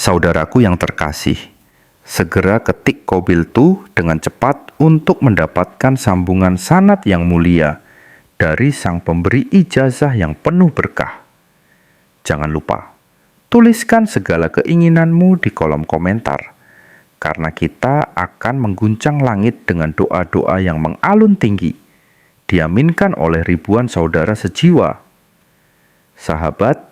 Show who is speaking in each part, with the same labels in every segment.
Speaker 1: Saudaraku yang terkasih, segera ketik Qabiltu dengan cepat untuk mendapatkan sambungan sanad yang mulia dari sang pemberi ijazah yang penuh berkah. Jangan lupa, tuliskan segala keinginanmu di kolom komentar, karena kita akan mengguncang langit dengan doa-doa yang mengalun tinggi, diaminkan oleh ribuan saudara sejiwa. Sahabat,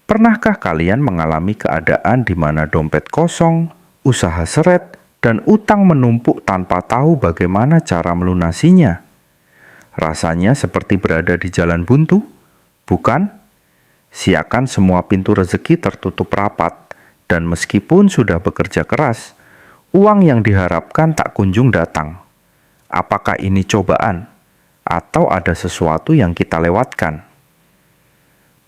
Speaker 1: pernahkah kalian mengalami keadaan di mana dompet kosong, usaha seret, dan utang menumpuk tanpa tahu bagaimana cara melunasinya? Rasanya seperti berada di jalan buntu, bukan? Siakan semua pintu rezeki tertutup rapat, dan meskipun sudah bekerja keras, uang yang diharapkan tak kunjung datang. Apakah ini cobaan? Atau ada sesuatu yang kita lewatkan?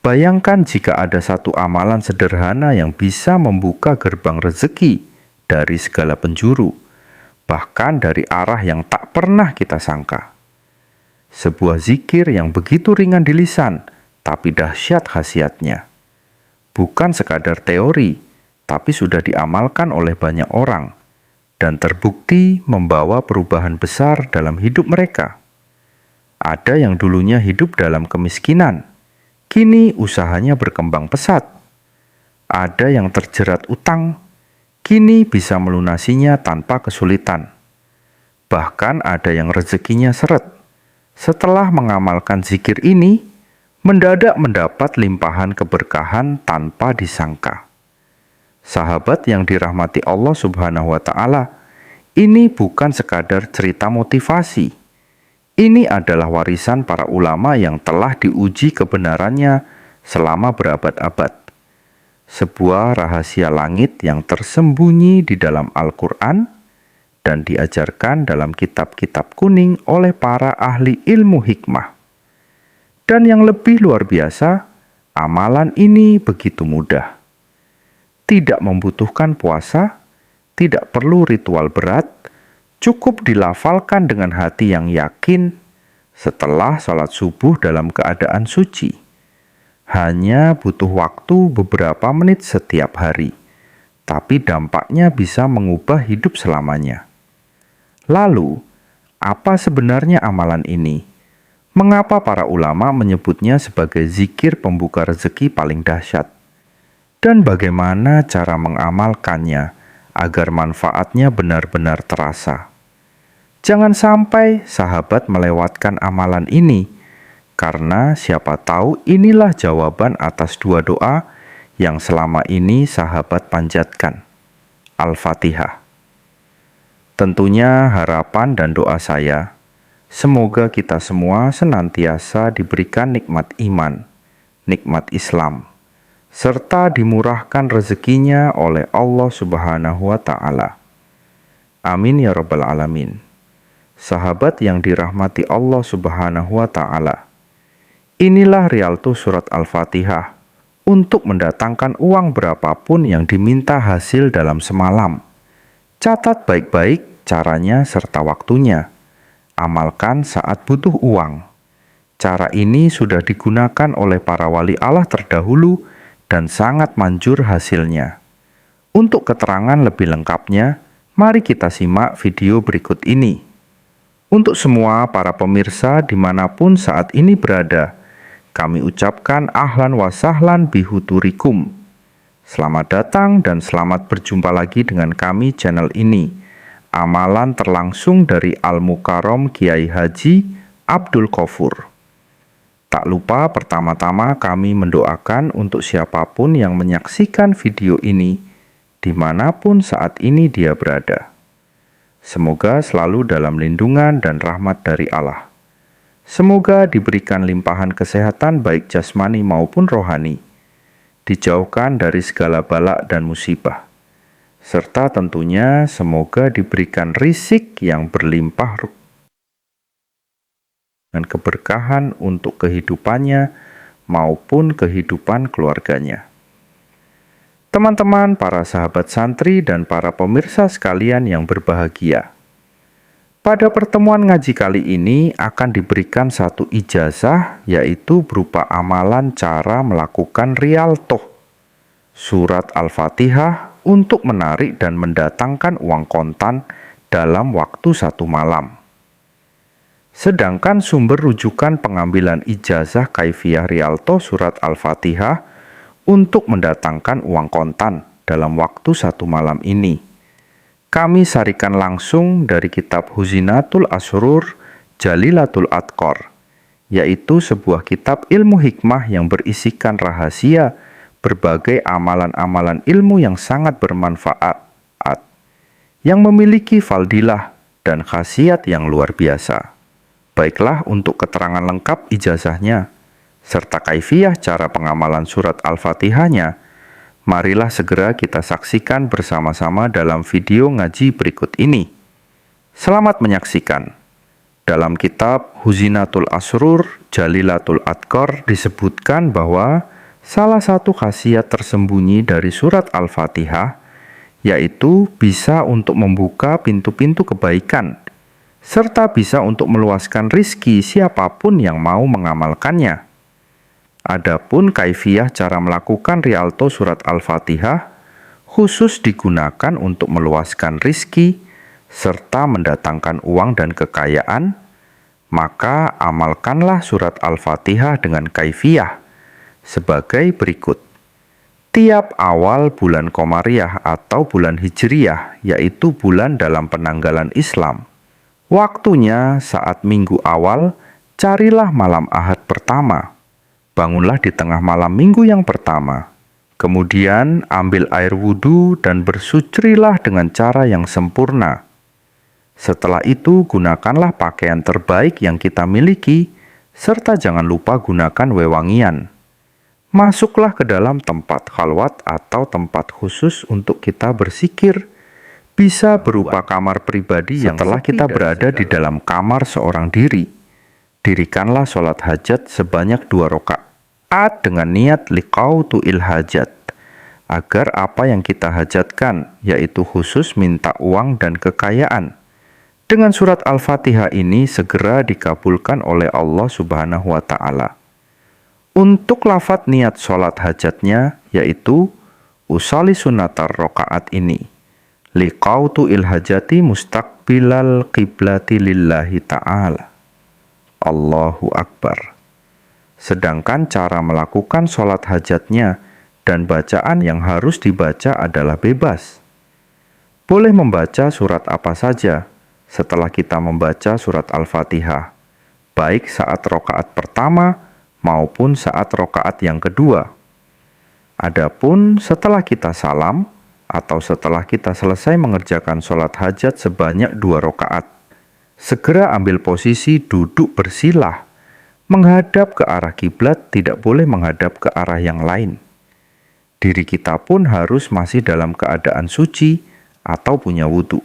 Speaker 1: Bayangkan jika ada satu amalan sederhana yang bisa membuka gerbang rezeki dari segala penjuru, bahkan dari arah yang tak pernah kita sangka. Sebuah zikir yang begitu ringan di lisan, tapi dahsyat khasiatnya. Bukan sekadar teori, tapi sudah diamalkan oleh banyak orang, dan terbukti membawa perubahan besar dalam hidup mereka. Ada yang dulunya hidup dalam kemiskinan, kini usahanya berkembang pesat. Ada yang terjerat utang, kini bisa melunasinya tanpa kesulitan. Bahkan ada yang rezekinya seret. Setelah mengamalkan zikir ini, mendadak mendapat limpahan keberkahan tanpa disangka. Sahabat yang dirahmati Allah Subhanahu wa Ta'ala, ini bukan sekadar cerita motivasi. Ini adalah warisan para ulama yang telah diuji kebenarannya selama berabad-abad. Sebuah rahasia langit yang tersembunyi di dalam Al-Quran dan diajarkan dalam kitab-kitab kuning oleh para ahli ilmu hikmah. Dan yang lebih luar biasa, amalan ini begitu mudah. Tidak membutuhkan puasa, tidak perlu ritual berat, cukup dilafalkan dengan hati yang yakin setelah sholat subuh dalam keadaan suci. Hanya butuh waktu beberapa menit setiap hari, tapi dampaknya bisa mengubah hidup selamanya. Lalu, apa sebenarnya amalan ini? Mengapa para ulama menyebutnya sebagai zikir pembuka rezeki paling dahsyat? Dan bagaimana cara mengamalkannya agar manfaatnya benar-benar terasa? Jangan sampai sahabat melewatkan amalan ini, karena siapa tahu inilah jawaban atas dua doa yang selama ini sahabat panjatkan. Al-Fatihah. Tentunya harapan dan doa saya, semoga kita semua senantiasa diberikan nikmat iman, nikmat Islam, serta dimurahkan rezekinya oleh Allah Subhanahu wa Ta'ala. Amin ya Rabbal 'Alamin. Sahabat yang dirahmati Allah Subhanahu wa Ta'ala, inilah realtu surat Al-Fatihah untuk mendatangkan uang berapapun yang diminta hasil dalam semalam. Catat baik-baik caranya serta waktunya. Amalkan saat butuh uang. Cara ini sudah digunakan oleh para wali Allah terdahulu dan sangat manjur hasilnya. Untuk keterangan lebih lengkapnya, mari kita simak video berikut ini. Untuk semua para pemirsa dimanapun saat ini berada, kami ucapkan ahlan wa sahlan bihudurikum. Selamat datang dan selamat berjumpa lagi dengan kami channel ini. Amalan terlangsung dari Al-Mukarram Kiai Haji Abdul Qofur. Tak lupa pertama-tama kami mendoakan untuk siapapun yang menyaksikan video ini, dimanapun saat ini dia berada. Semoga selalu dalam lindungan dan rahmat dari Allah. Semoga diberikan limpahan kesehatan baik jasmani maupun rohani, dijauhkan dari segala balak dan musibah, serta tentunya semoga diberikan rizki yang berlimpah dan keberkahan untuk kehidupannya maupun kehidupan keluarganya. Teman-teman, para sahabat santri dan para pemirsa sekalian yang berbahagia, pada pertemuan ngaji kali ini akan diberikan satu ijazah, yaitu berupa amalan cara melakukan rialtoh, surat Al-Fatihah untuk menarik dan mendatangkan uang kontan dalam waktu 1 malam. Sedangkan sumber rujukan pengambilan ijazah kaifiyah Rialto surat Al-Fatihah untuk mendatangkan uang kontan dalam waktu 1 malam ini kami sarikan langsung dari kitab Huzinatul Asrur Jalilatul Adqor, yaitu sebuah kitab ilmu hikmah yang berisikan rahasia berbagai amalan-amalan ilmu yang sangat bermanfaat, yang memiliki faldilah dan khasiat yang luar biasa. Baiklah, untuk keterangan lengkap ijazahnya, serta kaifiyah cara pengamalan surat Al-Fatihahnya, marilah segera kita saksikan bersama-sama dalam video ngaji berikut ini. Selamat menyaksikan. Dalam kitab Huzinatul Asrur Jalilatul Adqor disebutkan bahwa salah satu khasiat tersembunyi dari surat Al-Fatihah yaitu bisa untuk membuka pintu-pintu kebaikan, serta bisa untuk meluaskan rizki siapapun yang mau mengamalkannya. Adapun kaifiyah cara melakukan Rialto surat Al-Fatihah khusus digunakan untuk meluaskan rizki serta mendatangkan uang dan kekayaan, maka amalkanlah surat Al-Fatihah dengan kaifiyah sebagai berikut. Tiap awal bulan Komariah atau bulan Hijriyah, yaitu bulan dalam penanggalan Islam, waktunya saat minggu awal, carilah malam Ahad pertama. Bangunlah di tengah malam minggu yang pertama. Kemudian ambil air wudhu dan bersucrilah dengan cara yang sempurna. Setelah itu gunakanlah pakaian terbaik yang kita miliki, serta jangan lupa gunakan wewangian. Masuklah ke dalam tempat khalwat atau tempat khusus untuk kita bersikir. Bisa berupa kamar pribadi yang setelah kita berada di dalam kamar seorang diri. Dirikanlah sholat hajat sebanyak 2 rakaat dengan niat liqautu'il hajat, agar apa yang kita hajatkan, yaitu khusus minta uang dan kekayaan, dengan surat Al-Fatihah ini segera dikabulkan oleh Allah Subhanahu wa Ta'ala. Untuk lafadz niat sholat hajatnya, yaitu usali sunatar rakaat ini, liqautu'il hajati mustaqbilal qiblati lillahi ta'ala. Allahu Akbar. Sedangkan cara melakukan sholat hajatnya dan bacaan yang harus dibaca adalah bebas. Boleh membaca surat apa saja setelah kita membaca surat Al-Fatihah, baik saat rakaat pertama maupun saat rakaat yang kedua. Adapun setelah kita salam atau setelah kita selesai mengerjakan sholat hajat sebanyak 2 rakaat, segera ambil posisi duduk bersilah, menghadap ke arah kiblat, tidak boleh menghadap ke arah yang lain. Diri kita pun harus masih dalam keadaan suci atau punya wudhu.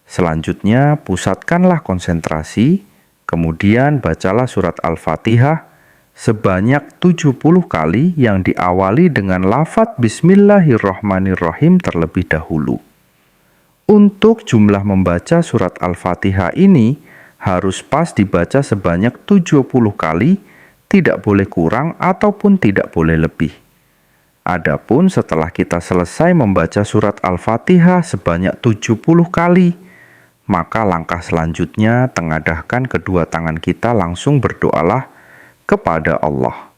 Speaker 1: Selanjutnya, pusatkanlah konsentrasi, kemudian bacalah surat Al-Fatihah sebanyak 70 kali yang diawali dengan lafadz Bismillahirrahmanirrahim terlebih dahulu. Untuk jumlah membaca surat Al-Fatihah ini harus pas dibaca sebanyak 70 kali, tidak boleh kurang ataupun tidak boleh lebih. Adapun setelah kita selesai membaca surat Al-Fatihah sebanyak 70 kali, maka langkah selanjutnya tengadahkan kedua tangan kita langsung berdoalah kepada Allah.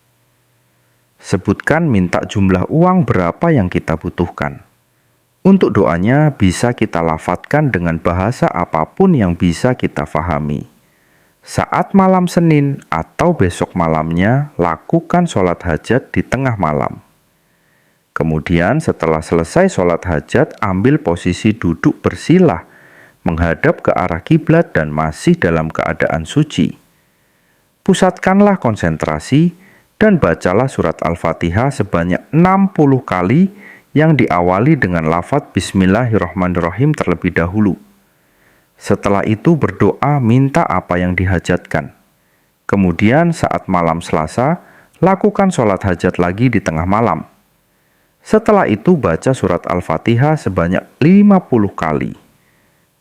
Speaker 1: Sebutkan minta jumlah uang berapa yang kita butuhkan. Untuk doanya bisa kita lafadzkan dengan bahasa apapun yang bisa kita fahami. Saat malam Senin atau besok malamnya, lakukan sholat hajat di tengah malam. Kemudian setelah selesai sholat hajat, ambil posisi duduk bersilah, menghadap ke arah kiblat dan masih dalam keadaan suci. Pusatkanlah konsentrasi dan bacalah surat Al-Fatihah sebanyak 60 kali yang diawali dengan lafadz Bismillahirrahmanirrahim terlebih dahulu. Setelah itu berdoa minta apa yang dihajatkan. Kemudian saat malam Selasa, lakukan sholat hajat lagi di tengah malam. Setelah itu baca surat Al-Fatihah sebanyak 50 kali.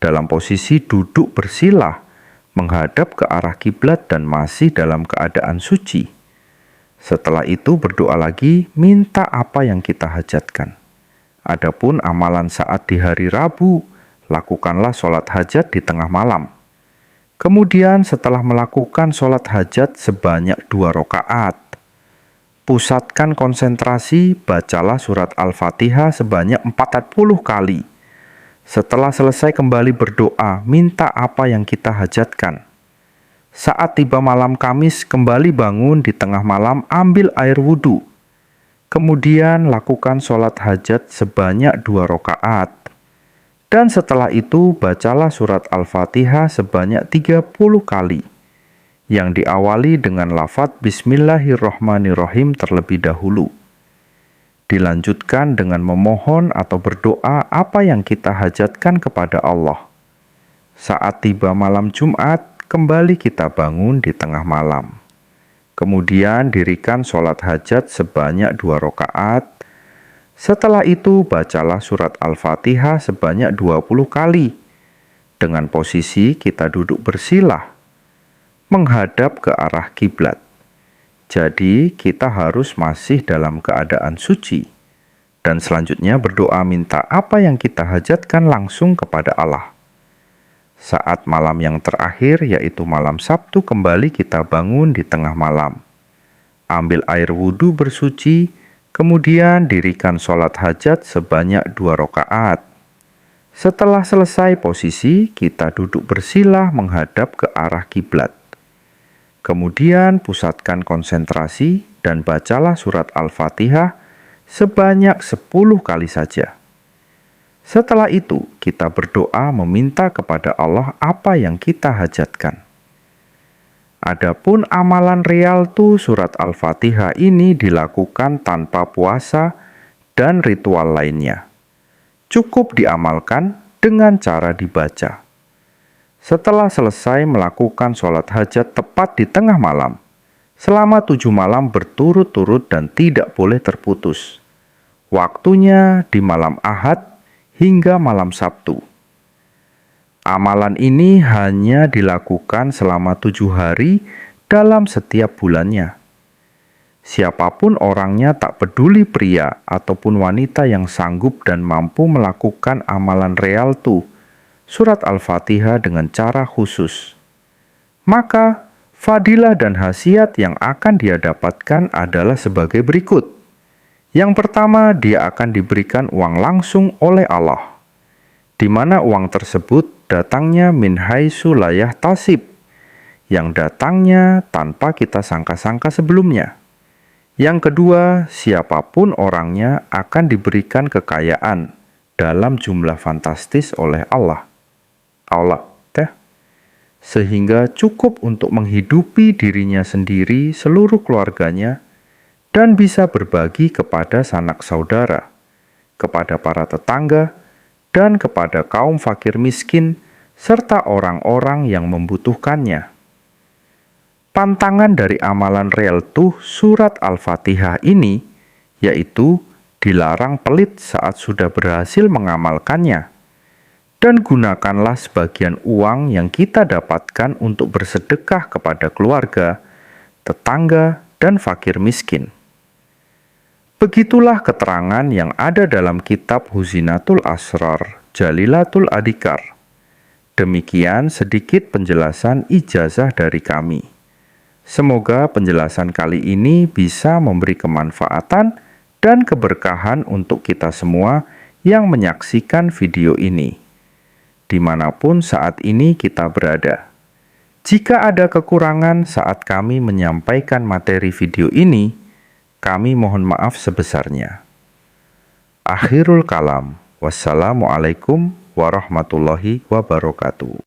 Speaker 1: Dalam posisi duduk bersilah, menghadap ke arah kiblat dan masih dalam keadaan suci. Setelah itu berdoa lagi, minta apa yang kita hajatkan. Adapun amalan saat di hari Rabu, lakukanlah sholat hajat di tengah malam. Kemudian setelah melakukan sholat hajat sebanyak 2 rakaat, pusatkan konsentrasi, bacalah surat Al-Fatihah sebanyak 40 kali. Setelah selesai kembali berdoa, minta apa yang kita hajatkan. Saat tiba malam Kamis, kembali bangun di tengah malam, ambil air wudhu. Kemudian lakukan sholat hajat sebanyak 2 rakaat. Dan setelah itu bacalah surat Al-Fatihah sebanyak 30 kali. Yang diawali dengan lafaz Bismillahirrohmanirrohim terlebih dahulu. Dilanjutkan dengan memohon atau berdoa apa yang kita hajatkan kepada Allah. Saat tiba malam Jumat, kembali kita bangun di tengah malam. Kemudian dirikan sholat hajat sebanyak 2 rakaat. Setelah itu bacalah surat Al-Fatihah sebanyak 20 kali. Dengan posisi kita duduk bersilah, menghadap ke arah kiblat. Jadi kita harus masih dalam keadaan suci. Dan selanjutnya berdoa minta apa yang kita hajatkan langsung kepada Allah. Saat malam yang terakhir, yaitu malam Sabtu, kembali kita bangun di tengah malam. Ambil air wudhu bersuci, kemudian dirikan sholat hajat sebanyak 2 rakaat. Setelah selesai posisi, kita duduk bersilah menghadap ke arah kiblat. Kemudian pusatkan konsentrasi dan bacalah surat Al-Fatihah sebanyak 10 kali saja. Setelah itu, kita berdoa meminta kepada Allah apa yang kita hajatkan. Adapun amalan realtu surat Al-Fatihah ini dilakukan tanpa puasa dan ritual lainnya. Cukup diamalkan dengan cara dibaca. Setelah selesai melakukan sholat hajat tepat di tengah malam, selama 7 malam berturut-turut dan tidak boleh terputus. Waktunya di malam Ahad hingga malam Sabtu. Amalan ini hanya dilakukan selama 7 hari dalam setiap bulannya. Siapapun orangnya, tak peduli pria ataupun wanita yang sanggup dan mampu melakukan amalan realtu surat Al-Fatihah dengan cara khusus, maka fadilah dan khasiat yang akan dia dapatkan adalah sebagai berikut. Yang pertama, dia akan diberikan uang langsung oleh Allah, di mana uang tersebut datangnya min haitsu la yahtasib, yang datangnya tanpa kita sangka-sangka sebelumnya. Yang kedua, siapapun orangnya akan diberikan kekayaan dalam jumlah fantastis oleh Allah. Sehingga cukup untuk menghidupi dirinya sendiri, seluruh keluarganya, dan bisa berbagi kepada sanak saudara, kepada para tetangga, dan kepada kaum fakir miskin, serta orang-orang yang membutuhkannya. Pantangan dari amalan realtu surat Al-Fatihah ini, yaitu dilarang pelit saat sudah berhasil mengamalkannya, dan gunakanlah sebagian uang yang kita dapatkan untuk bersedekah kepada keluarga, tetangga, dan fakir miskin. Begitulah keterangan yang ada dalam kitab Huzinatul Asrar, Jalilatul Adhikar. Demikian sedikit penjelasan ijazah dari kami. Semoga penjelasan kali ini bisa memberi kemanfaatan dan keberkahan untuk kita semua yang menyaksikan video ini, dimanapun saat ini kita berada. Jika ada kekurangan saat kami menyampaikan materi video ini, kami mohon maaf sebesarnya. Akhirul kalam. Wassalamualaikum warahmatullahi wabarakatuh.